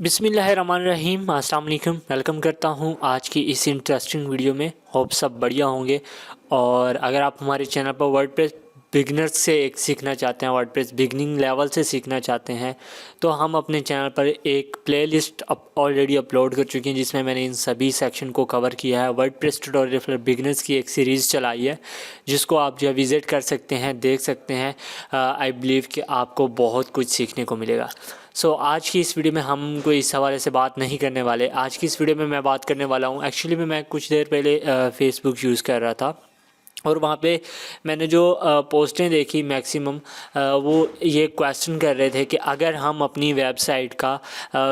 बिस्मिल्लाहिर्रहमानिर्रहीम अस्सलाम वालेकुम। वेलकम करता हूँ आज की इस इंटरेस्टिंग वीडियो में। होप सब बढ़िया होंगे। और अगर आप हमारे चैनल पर वर्डप्रेस बिगनर्स से एक सीखना चाहते हैं, वर्डप्रेस बिगनिंग लेवल से सीखना चाहते हैं, तो हम अपने चैनल पर एक प्लेलिस्ट ऑलरेडी अपलोड कर चुके हैं जिसमें मैंने इन सभी सेक्शन को कवर किया है। वर्डप्रेस ट्यूटोरियल फॉर बिगनर्स की एक सीरीज़ चलाई है जिसको आप जो है विज़िट कर सकते हैं, देख सकते हैं। आई बिलीव कि आपको बहुत कुछ सीखने को मिलेगा। आज की इस वीडियो में हम कोई इस हवाले से बात नहीं करने वाले। आज की इस वीडियो में मैं बात करने वाला हूँ, एक्चुअली में मैं कुछ देर पहले फ़ेसबुक यूज़ कर रहा था और वहाँ पे मैंने जो पोस्टें देखी मैक्सिमम वो ये क्वेश्चन कर रहे थे कि अगर हम अपनी वेबसाइट का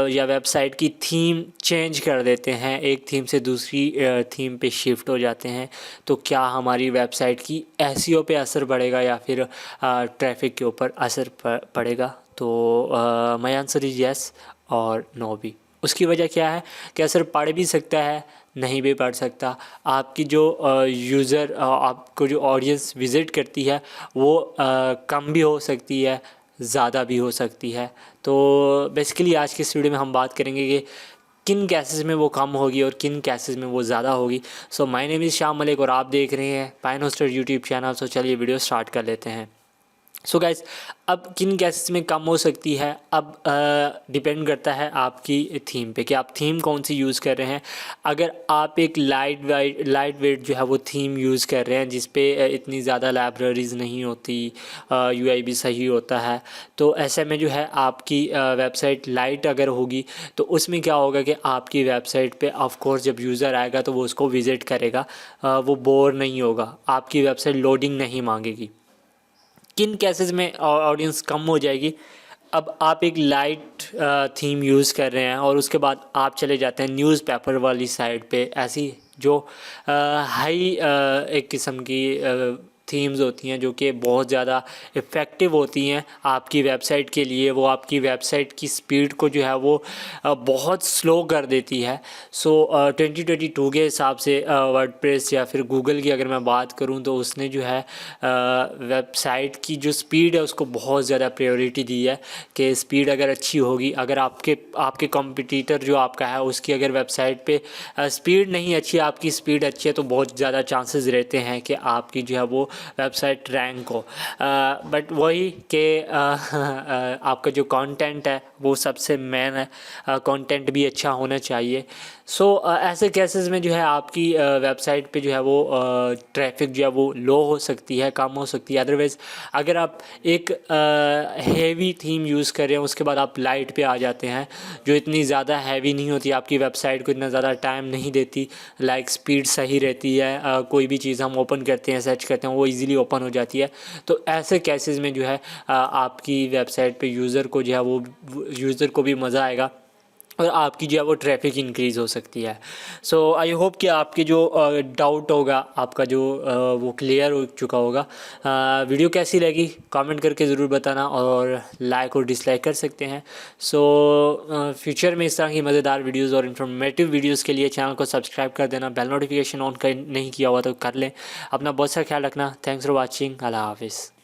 या वेबसाइट की थीम चेंज कर देते हैं, एक थीम से दूसरी थीम पे शिफ्ट हो जाते हैं, तो क्या हमारी वेबसाइट की एसईओ पे असर पड़ेगा या फिर ट्रैफिक के ऊपर असर पड़ेगा। तो माय आंसर इज़ यस और नो भी। उसकी वजह क्या है कि असर पड़ भी सकता है, नहीं भी पढ़ सकता। आपकी जो यूज़र आपको जो ऑडियंस विज़िट करती है वो कम भी हो सकती है, ज़्यादा भी हो सकती है। तो बेसिकली आज की इस वीडियो में हम बात करेंगे कि किन केसेस में वो कम होगी और किन केसेस में वो ज़्यादा होगी। My name is Shah Malik और आप देख रहे हैं पाइन होस्टर यूट्यूब चैनल। चलिए वीडियो स्टार्ट कर लेते हैं। गाइस, अब किन केसेस में कम हो सकती है, अब डिपेंड करता है आपकी थीम पे कि आप थीम कौन सी यूज़ कर रहे हैं। अगर आप एक लाइट वेट जो है वो थीम यूज़ कर रहे हैं जिस पे इतनी ज़्यादा लाइब्रेरीज़ नहीं होती, यूआई भी सही होता है, तो ऐसे में जो है आपकी वेबसाइट लाइट अगर होगी तो उसमें क्या होगा कि आपकी वेबसाइट पे ऑफ कोर्स जब यूज़र आएगा तो वो उसको विज़िट करेगा, वो बोर नहीं होगा, आपकी वेबसाइट लोडिंग नहीं मांगेगी। किन केसेस में ऑडियंस कम हो जाएगी, अब आप एक लाइट थीम यूज़ कर रहे हैं और उसके बाद आप चले जाते हैं न्यूज़पेपर वाली साइड पे, ऐसी जो हाई एक किस्म की थीम्स होती हैं जो कि बहुत ज़्यादा इफ़ेक्टिव होती हैं आपकी वेबसाइट के लिए। वो आपकी वेबसाइट की स्पीड को जो है वो बहुत स्लो कर देती है। 2022 के हिसाब से वर्डप्रेस या फिर गूगल की अगर मैं बात करूं तो उसने जो है वेबसाइट की जो स्पीड है उसको बहुत ज़्यादा प्रायोरिटी दी है कि स्पीड अगर अच्छी होगी, अगर आपके कॉम्पिटिटर जो आपका है उसकी अगर वेबसाइट पे स्पीड नहीं अच्छी, आपकी स्पीड अच्छी है, तो बहुत ज़्यादा चांसेस रहते हैं कि आपकी जो है वो वेबसाइट रैंक हो। बट वही कि आपका जो कंटेंट है वो सबसे मेन है, कंटेंट भी अच्छा होना चाहिए। ऐसे केसेस में जो है आपकी वेबसाइट पे जो है वो ट्रैफिक जो है वो लो हो सकती है, कम हो सकती है। अदरवाइज़ अगर आप एक हेवी थीम यूज़ कर रहे हैं उसके बाद आप लाइट पे आ जाते हैं जो इतनी ज़्यादा हैवी नहीं होती, आपकी वेबसाइट को इतना ज़्यादा टाइम नहीं देती, लाइक स्पीड सही रहती है, कोई भी चीज़ हम ओपन करते हैं, सर्च करते हैं, वो इजीली ओपन हो जाती है, तो ऐसे केसेस में जो है आपकी वेबसाइट पे यूज़र को जो है वो यूज़र को भी मज़ा आएगा और आपकी जो है वो ट्रैफिक इंक्रीज़ हो सकती है। आई होप कि आपके जो डाउट होगा आपका जो वो क्लियर हो चुका होगा। वीडियो कैसी लगी कमेंट करके ज़रूर बताना और लाइक और डिसलाइक कर सकते हैं। फ्यूचर में इस तरह की मज़ेदार वीडियोस और इन्फॉर्मेटिव वीडियोस के लिए चैनल को सब्सक्राइब कर देना, बेल नोटिफिकेशन ऑन कर नहीं किया हुआ तो कर लें। अपना बहुत सा ख्याल रखना। Thanks for watching. अल्लाह हाफिज़।